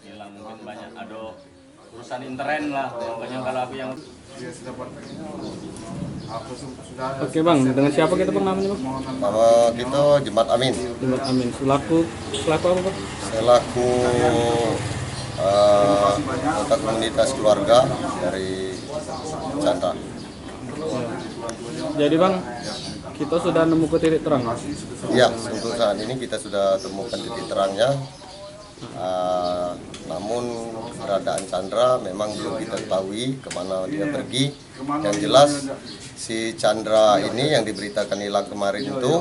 hilang mungkin banyak ada urusan intern lah, makanya kalau aku yang Oke bang, dengan siapa kita bang namanya bang? Nama kita Jumat Amin. Jumat Amin. Selaku apa bang? Selaku anggota komunitas keluarga dari Chandra. Jadi bang, kita sudah nemu ke titik terang. Ya, untuk saat ini kita sudah temukan titik terangnya. Namun keberadaan Chandra memang belum kita ketahui kemana dia pergi. Yang jelas si Chandra ini yang diberitakan hilang kemarin itu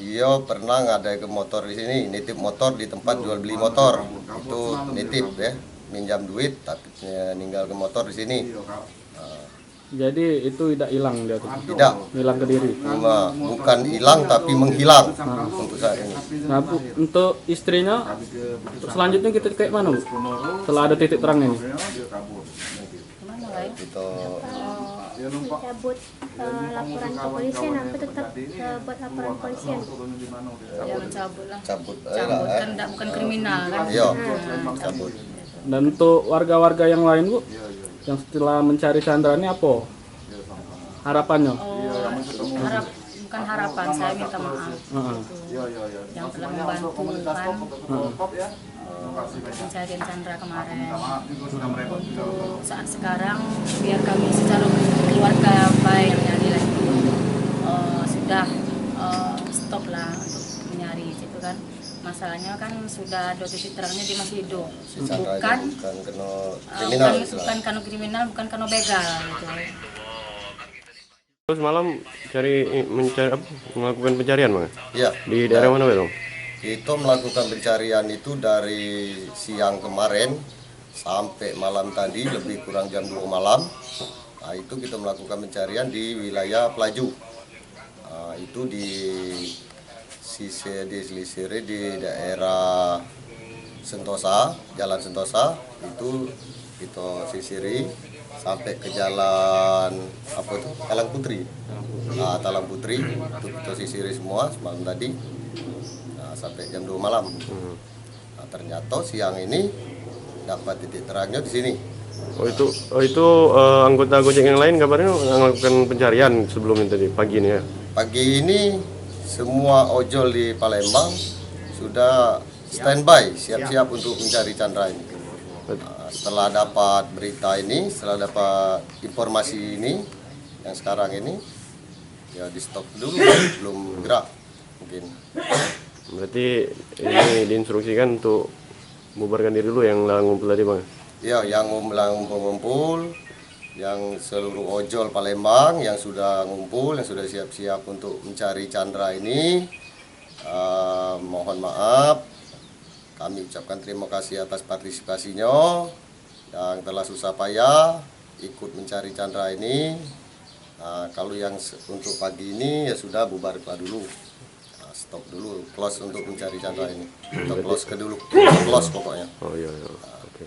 dia pernah ngadai ke motor di sini, nitip motor di tempat jual beli motor. Itu nitip ya, minjam duit tapi ninggal ke motor di sini. Jadi itu tidak hilang dia tuh? Tidak. Hilang ke diri? Bukan hilang tapi menghilang untuk saat ini. Nah Bu, untuk istrinya, untuk selanjutnya kita kayak mana Bu? Setelah ada titik terang ini? Kita Cabut laporan ke polisian, aku tetap buat laporan polisian. Ya mencabut lah. cabut Cabut kan bukan kriminal kan. Iya, cabut. Dan untuk warga-warga yang lain Bu, yang setelah mencari Chandra ini apa harapannya? Bukan harapan, saya minta maaf yang telah membantu kan pencarian Chandra kemarin. Untuk saat sekarang biar kami secara keluarga baik menyari lagi sudah stop lah untuk menyari itu kan. Masalahnya kan sudah ada titik terangnya dia masih hidup, bukan karena kriminal, bukan karena begal gitu. Terus malam melakukan pencarian bang? Iya. Di daerah mana bang? Kita melakukan pencarian itu dari siang kemarin sampai malam tadi, lebih kurang jam 2 malam. Nah, itu kita melakukan pencarian di wilayah Pelaju. Itu di selisih di daerah Sentosa, Jalan Sentosa, itu kita sisiri sampai ke jalan Talang Putri. Talang Putri itu kita sisiri semua semalam tadi. Sampai jam 2 malam. Nah, ternyata siang ini dapat titik terangnya di sini. Itu anggota Gojek yang lain kabarnya melakukan pencarian sebelumnya tadi pagi ini ya. Pagi ini semua ojol di Palembang sudah standby, siap-siap untuk mencari Chandra ini. Setelah dapat berita ini, setelah dapat informasi ini, yang sekarang ini, ya di stop dulu, belum gerak mungkin. Berarti ini diinstruksikan untuk bubarkan diri dulu yang ngumpul tadi bang? Ya, yang ngumpul, yang seluruh ojol Palembang yang sudah ngumpul, yang sudah siap-siap untuk mencari Chandra ini, mohon maaf, kami ucapkan terima kasih atas partisipasinya yang telah susah payah ikut mencari Chandra ini. Kalau yang untuk pagi ini ya sudah bubar dulu, stop dulu, close untuk mencari Chandra ini, kita close ke dulu, close pokoknya. Oh iya, oke.